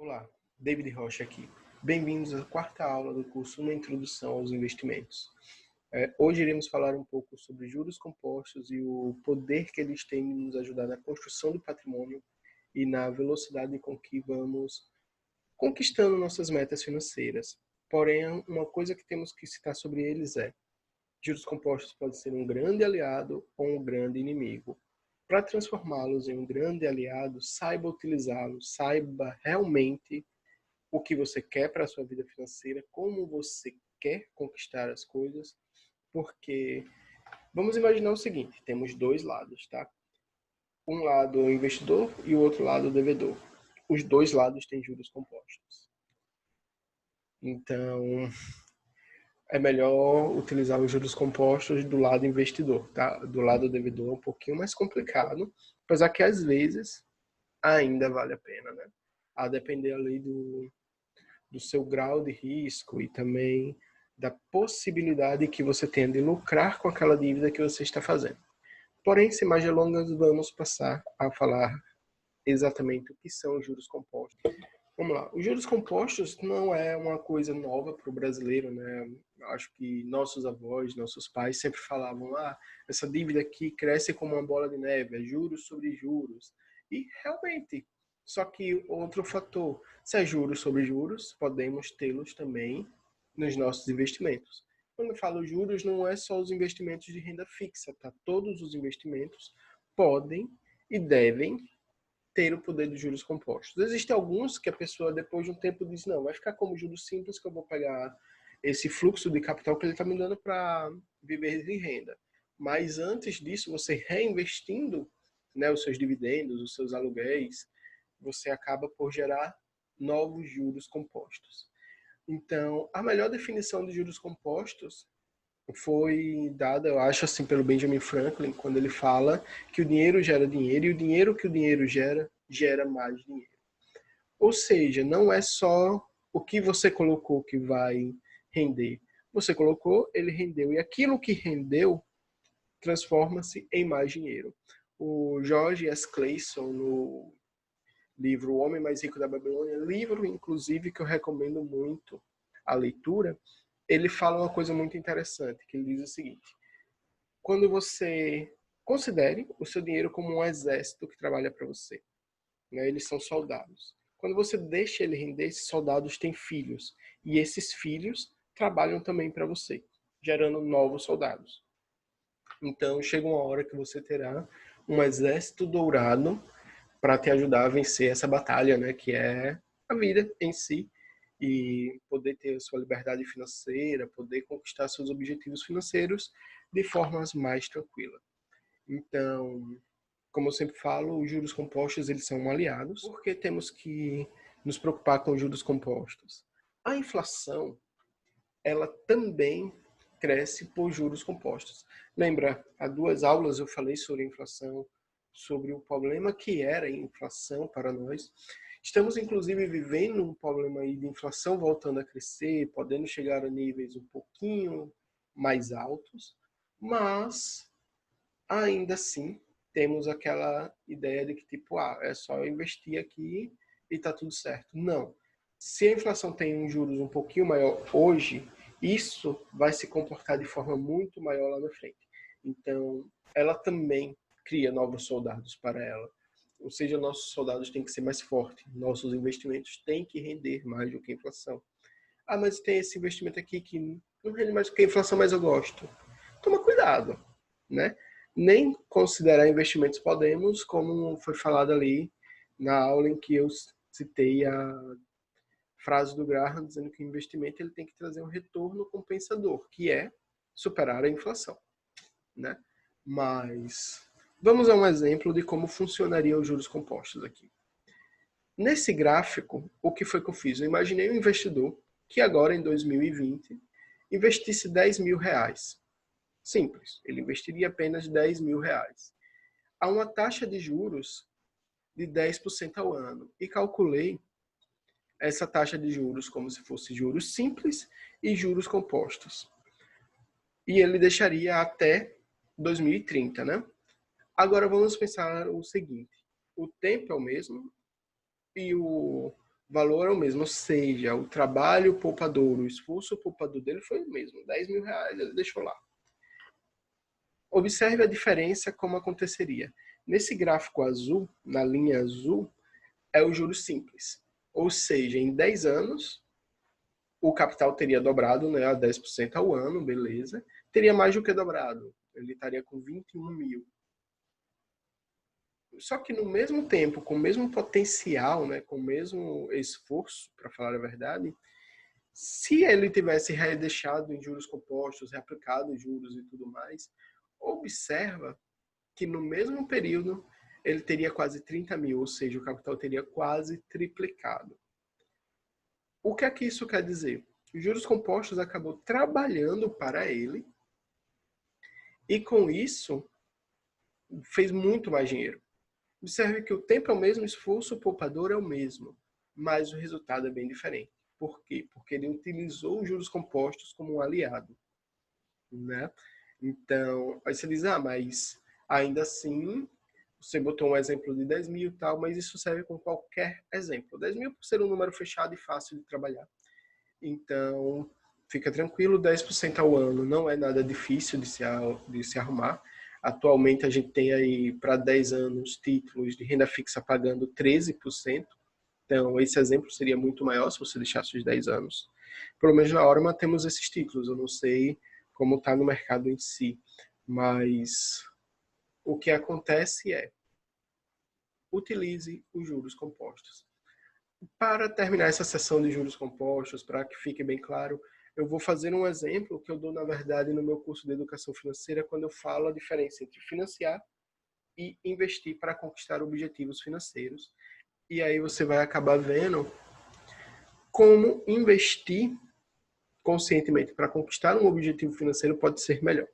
Olá, David Rocha aqui. Bem-vindos à quarta aula do curso Uma Introdução aos Investimentos. Hoje iremos falar um pouco sobre juros compostos e o poder que eles têm de nos ajudar na construção do patrimônio e na velocidade com que vamos conquistando nossas metas financeiras. Porém, uma coisa que temos que citar sobre eles é: juros compostos podem ser um grande aliado ou um grande inimigo. Para transformá-los em um grande aliado, saiba utilizá-los, saiba realmente o que você quer para a sua vida financeira, como você quer conquistar as coisas, porque vamos imaginar o seguinte: temos dois lados, tá? Um lado é o investidor e o outro lado é o devedor. Os dois lados têm juros compostos. Então, é melhor utilizar os juros compostos do lado investidor, tá? Do lado devedor é um pouquinho mais complicado, apesar que às vezes ainda vale a pena, né? A depender ali do seu grau de risco e também da possibilidade que você tem de lucrar com aquela dívida que você está fazendo. Porém, sem mais delongas, vamos passar a falar exatamente o que são os juros compostos. Vamos lá. Os juros compostos não é uma coisa nova para o brasileiro, né? Acho que nossos avós, nossos pais sempre falavam: essa dívida aqui cresce como uma bola de neve, é juros sobre juros. E realmente, só que outro fator, se é juros sobre juros, podemos tê-los também nos nossos investimentos. Quando eu falo juros, não é só os investimentos de renda fixa, tá? Todos os investimentos podem e devem ter o poder dos juros compostos. Existem alguns que a pessoa, depois de um tempo, diz: não, vai ficar como juros simples, que eu vou pegar esse fluxo de capital que ele está me dando para viver de renda. Mas antes disso, você reinvestindo, né, os seus dividendos, os seus aluguéis, você acaba por gerar novos juros compostos. Então, a melhor definição de juros compostos foi dada, eu acho, assim, pelo Benjamin Franklin, quando ele fala que o dinheiro gera dinheiro e o dinheiro que o dinheiro gera, gera mais dinheiro. Ou seja, não é só o que você colocou que vai render. Você colocou, ele rendeu. E aquilo que rendeu transforma-se em mais dinheiro. O George S. Clason, no livro O Homem Mais Rico da Babilônia, livro, inclusive, que eu recomendo muito a leitura, ele fala uma coisa muito interessante, que ele diz o seguinte: quando você considere o seu dinheiro como um exército que trabalha para você, né? Eles são soldados. Quando você deixa ele render, esses soldados têm filhos, e esses filhos trabalham também para você, gerando novos soldados. Então, chega uma hora que você terá um exército dourado para te ajudar a vencer essa batalha, né, que é a vida em si, e poder ter a sua liberdade financeira, poder conquistar seus objetivos financeiros de formas mais tranquilas. Então, como eu sempre falo, os juros compostos eles são aliados, porque temos que nos preocupar com os juros compostos. A inflação, ela também cresce por juros compostos. Lembra, há 2 aulas eu falei sobre a inflação, sobre o problema que era a inflação para nós. Estamos, inclusive, vivendo um problema aí de inflação voltando a crescer, podendo chegar a níveis um pouquinho mais altos, mas, ainda assim, temos aquela ideia de que, tipo, é só investir aqui e tá tudo certo. Não. Se a inflação tem um juros um pouquinho maior hoje, isso vai se comportar de forma muito maior lá na frente. Então, ela também cria novos soldados para ela. Ou seja, nossos soldados têm que ser mais fortes, nossos investimentos têm que render mais do que a inflação. Mas tem esse investimento aqui que não rende mais do que a inflação, mas eu gosto. Toma cuidado, né? Nem considerar investimentos podemos, como foi falado ali na aula em que eu citei a frase do Graham dizendo que o investimento ele tem que trazer um retorno compensador, que é superar a inflação, né? Mas vamos a um exemplo de como funcionaria os juros compostos aqui. Nesse gráfico, o que foi que eu fiz? Eu imaginei um investidor que agora, em 2020, investisse 10 mil reais. Simples, ele investiria apenas 10 mil reais. A uma taxa de juros de 10% ao ano. E calculei essa taxa de juros como se fosse juros simples e juros compostos. E ele deixaria até 2030, né? Agora vamos pensar o seguinte: o tempo é o mesmo e o valor é o mesmo, ou seja, o trabalho poupador, o esforço poupador dele foi o mesmo, R$ 10.000 ele deixou lá. Observe a diferença como aconteceria. Nesse gráfico azul, na linha azul, é o juros simples. Ou seja, em 10 anos, o capital teria dobrado, né, a 10% ao ano, beleza. Teria mais do que dobrado. Ele estaria com 21 mil. Só que no mesmo tempo, com o mesmo potencial, né, com o mesmo esforço, para falar a verdade, se ele tivesse deixado em juros compostos, reaplicado juros e tudo mais, observa que no mesmo período ele teria quase 30 mil, ou seja, o capital teria quase triplicado. O que é que isso quer dizer? Os juros compostos acabou trabalhando para ele e com isso fez muito mais dinheiro. Observe que o tempo é o mesmo, o esforço poupador é o mesmo, mas o resultado é bem diferente. Por quê? Porque ele utilizou os juros compostos como um aliado, né? Então, aí você diz, mas ainda assim, você botou um exemplo de 10 mil e tal, mas isso serve com qualquer exemplo. 10 mil por ser um número fechado e fácil de trabalhar. Então, fica tranquilo, 10% ao ano não é nada difícil de se arrumar. Atualmente a gente tem aí para 10 anos títulos de renda fixa pagando 13%. Então, esse exemplo seria muito maior se você deixasse os 10 anos. Pelo menos na hora mantemos esses títulos. Eu não sei como está no mercado em si, mas o que acontece é utilize os juros compostos. Para terminar essa sessão de juros compostos, para que fique bem claro, eu vou fazer um exemplo que eu dou, na verdade, no meu curso de educação financeira, quando eu falo a diferença entre financiar e investir para conquistar objetivos financeiros. E aí você vai acabar vendo como investir conscientemente para conquistar um objetivo financeiro pode ser melhor.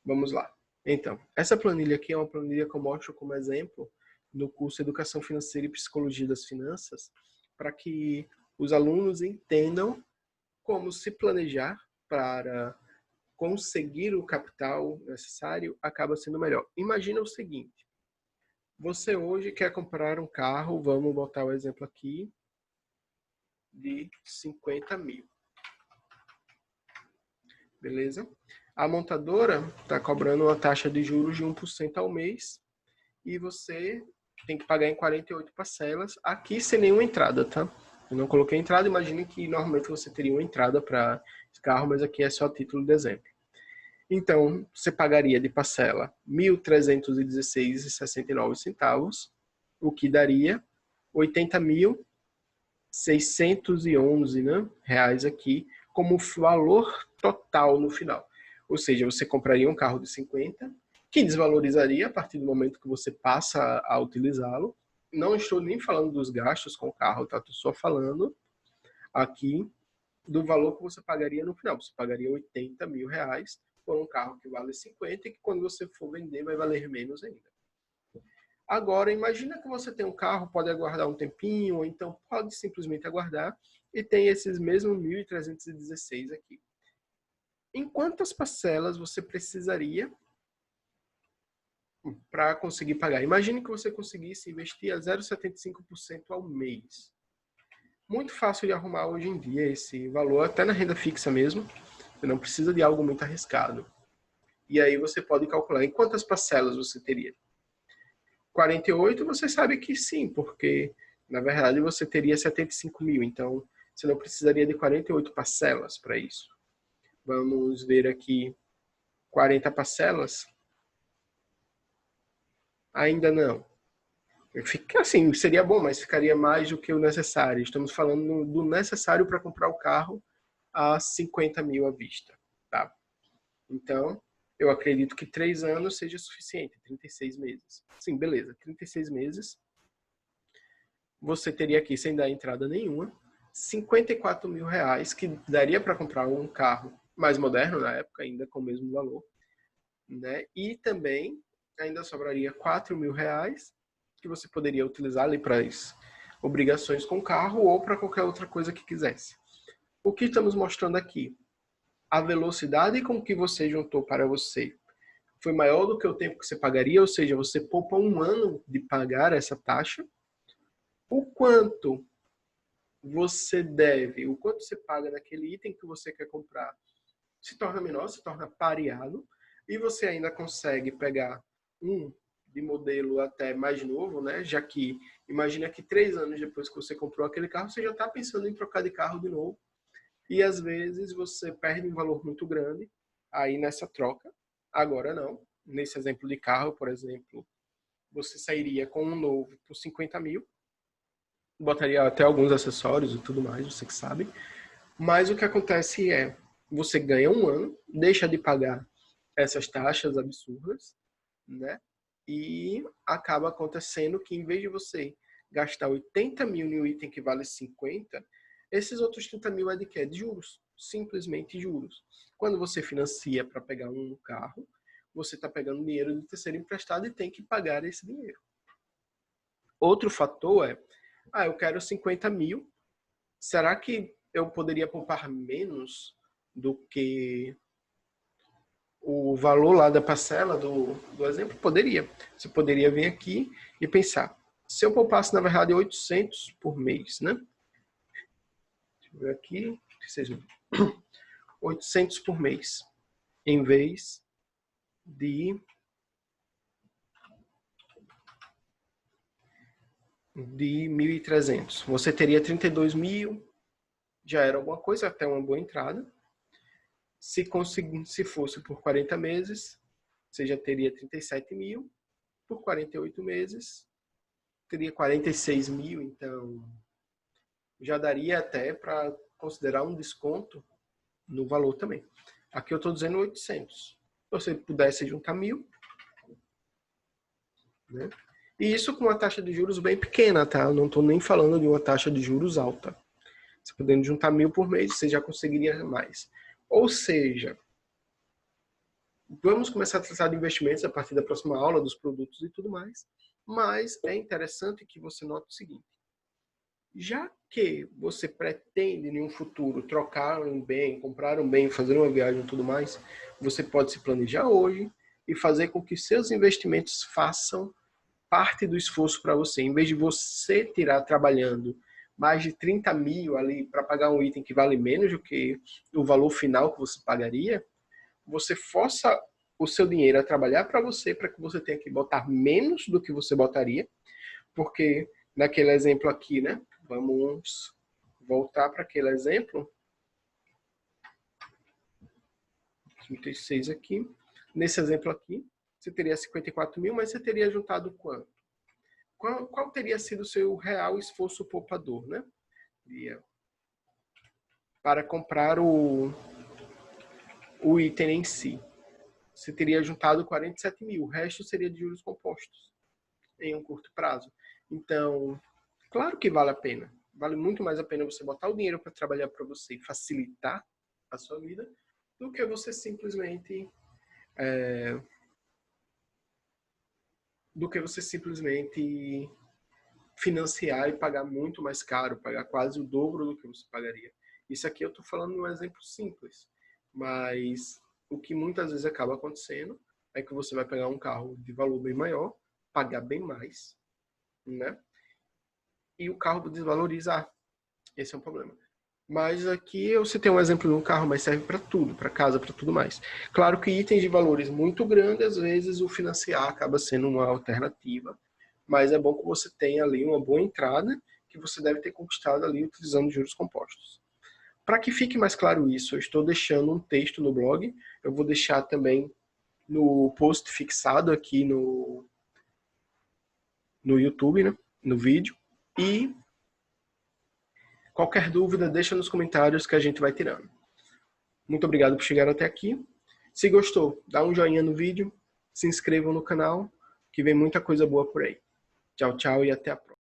Vamos lá. Então, essa planilha aqui é uma planilha que eu mostro como exemplo no curso Educação Financeira e Psicologia das Finanças, para que os alunos entendam como se planejar para conseguir o capital necessário acaba sendo melhor. Imagina o seguinte, você hoje quer comprar um carro, vamos botar o exemplo aqui, de 50 mil. Beleza? A montadora está cobrando uma taxa de juros de 1% ao mês e você tem que pagar em 48 parcelas, aqui sem nenhuma entrada, tá? Eu não coloquei entrada, imagine que normalmente você teria uma entrada para esse carro, mas aqui é só título de exemplo. Então, você pagaria de parcela R$ 1.316,69, o que daria R$ 80.611, né, reais aqui, como valor total no final. Ou seja, você compraria um carro de 50, que desvalorizaria a partir do momento que você passa a utilizá-lo. Não estou nem falando dos gastos com o carro, tá? Estou só falando aqui do valor que você pagaria no final. Você pagaria 80 mil reais por um carro que vale 50 e que quando você for vender vai valer menos ainda. Agora, imagina que você tem um carro, pode aguardar um tempinho, ou então pode simplesmente aguardar e tem esses mesmos 1.316 aqui. Em quantas parcelas você precisaria para conseguir pagar? Imagine que você conseguisse investir a 0,75% ao mês. Muito fácil de arrumar hoje em dia esse valor, até na renda fixa mesmo. Você não precisa de algo muito arriscado. E aí você pode calcular em quantas parcelas você teria. 48 você sabe que sim, porque na verdade você teria 75 mil, então você não precisaria de 48 parcelas para isso. Vamos ver aqui 40 parcelas. Ainda não. Fica assim, seria bom, mas ficaria mais do que o necessário. Estamos falando do necessário para comprar o carro a 50 mil à vista. Tá? Então, eu acredito que 3 anos seja suficiente, 36 meses. Sim, beleza, 36 meses. Você teria aqui, sem dar entrada nenhuma, 54 mil reais, que daria para comprar um carro mais moderno na época, ainda com o mesmo valor. Né? E também ainda sobraria 4 mil reais, que você poderia utilizar ali para as obrigações com o carro ou para qualquer outra coisa que quisesse. O que estamos mostrando aqui? A velocidade com que você juntou para você foi maior do que o tempo que você pagaria, ou seja, você poupa um ano de pagar essa taxa. O quanto você deve, o quanto você paga naquele item que você quer comprar, se torna menor, se torna pareado, e você ainda consegue pegar um de modelo até mais novo, né? Já que, imagina que 3 anos depois que você comprou aquele carro, você já está pensando em trocar de carro de novo, e às vezes você perde um valor muito grande aí nessa troca. Agora não. Nesse exemplo de carro, por exemplo, você sairia com um novo por 50 mil, botaria até alguns acessórios e tudo mais, você que sabe. Mas o que acontece é, você ganha um ano, deixa de pagar essas taxas absurdas, né? E acaba acontecendo que em vez de você gastar 80 mil em um item que vale 50, esses outros 30 mil é de quê? De juros. Simplesmente juros. Quando você financia para pegar um carro, você está pegando dinheiro do terceiro emprestado e tem que pagar esse dinheiro. Outro fator é, eu quero 50 mil, será que eu poderia poupar menos do que o valor lá da parcela do exemplo? Poderia. Você poderia vir aqui e pensar, se eu poupasse, na verdade, 800 por mês, né? Deixa eu ver aqui, 800 por mês, em vez de 1.300. Você teria 32 mil, já era alguma coisa, até uma boa entrada. Se fosse por 40 meses, você já teria 37 mil. Por 48 meses, teria 46 mil. Então, já daria até para considerar um desconto no valor também. Aqui eu estou dizendo 800. Se você pudesse juntar 1.000, né? E isso com uma taxa de juros bem pequena, tá? Eu não estou nem falando de uma taxa de juros alta. Você podendo juntar 1.000 por mês, você já conseguiria mais. Ou seja, vamos começar a tratar de investimentos a partir da próxima aula, dos produtos e tudo mais. Mas é interessante que você note o seguinte. Já que você pretende, em um futuro, trocar um bem, comprar um bem, fazer uma viagem e tudo mais, você pode se planejar hoje e fazer com que seus investimentos façam parte do esforço para você. Em vez de você tirar trabalhando mais de 30 mil ali para pagar um item que vale menos do que o valor final que você pagaria, você força o seu dinheiro a trabalhar para que você tenha que botar menos do que você botaria, porque naquele exemplo aqui, né? Vamos voltar para aquele exemplo. 36 aqui. Nesse exemplo aqui, você teria 54 mil, mas você teria juntado quanto? Qual teria sido o seu real esforço poupador, né? Para comprar o item em si. Você teria juntado 47 mil. O resto seria de juros compostos em um curto prazo. Então, claro que vale a pena. Vale muito mais a pena você botar o dinheiro para trabalhar para você e facilitar a sua vida do que você simplesmente financiar e pagar muito mais caro, pagar quase o dobro do que você pagaria. Isso aqui eu estou falando de um exemplo simples, mas o que muitas vezes acaba acontecendo é que você vai pegar um carro de valor bem maior, pagar bem mais, né? E o carro desvalorizar. Esse é um problema. Mas aqui eu citei um exemplo de um carro, mas serve para tudo, para casa, para tudo mais. Claro que itens de valores muito grandes, às vezes o financiar acaba sendo uma alternativa, mas é bom que você tenha ali uma boa entrada que você deve ter conquistado ali utilizando juros compostos. Para que fique mais claro isso, eu estou deixando um texto no blog, eu vou deixar também no post fixado aqui no YouTube, né, no vídeo, e qualquer dúvida, deixa nos comentários que a gente vai tirando. Muito obrigado por chegar até aqui. Se gostou, dá um joinha no vídeo, se inscrevam no canal, que vem muita coisa boa por aí. Tchau, tchau e até a próxima.